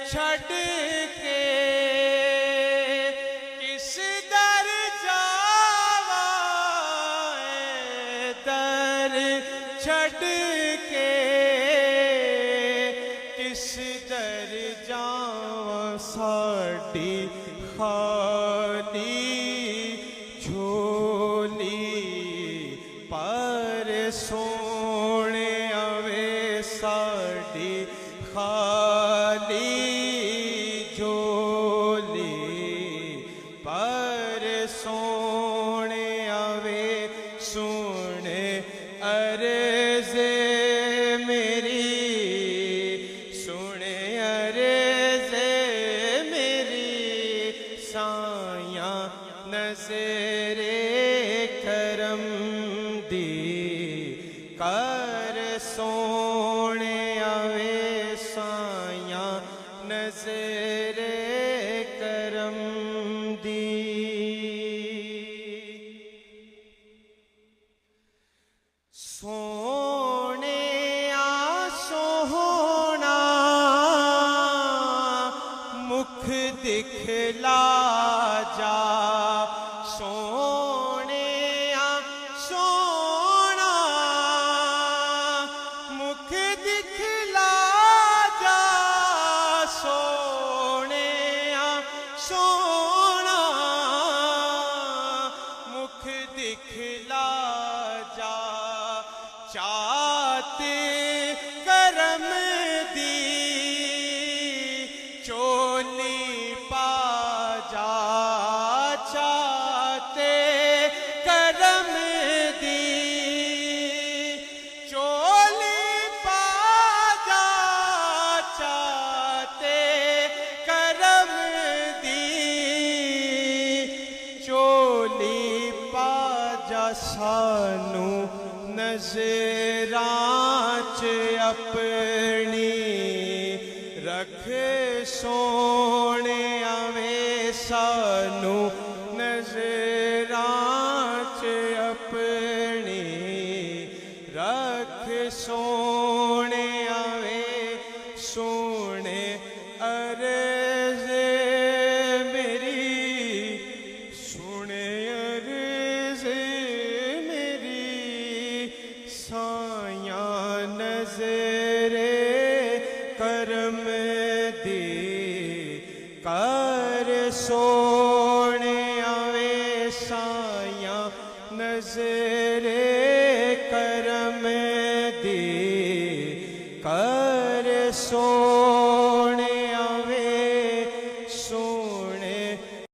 छड़ के किस दर जावा, दर छड़ के किस दर जावा, साडी खाली झोली पर सोने आवे, साडी खाली झोली पर सोने आवे। सुने अर्ज़े मेरी, सुने अर्ज़े मेरी, साया नज़रे करम दी कर सोने आवे, साया नज़रे करम दी। सोने आ सोहना मुख दिखला जा, सोने आ सोना मुख दिखला जा, सोने आ सोना मुख दिखला जा। चाहते करम दी चोली पा जा, चाहते करम दी चोली पा जा, चाहते करम दी चोली पा जा। सानू नज़रां च अपनी रख सोने आवे, सानू नज़रां च अपनी रख सोने आवे। सोने अर्ज़े मेरी, सुने अर्ज़े मेरी, साया नज़रे करम दी कर सोने आवे, साया नज़रे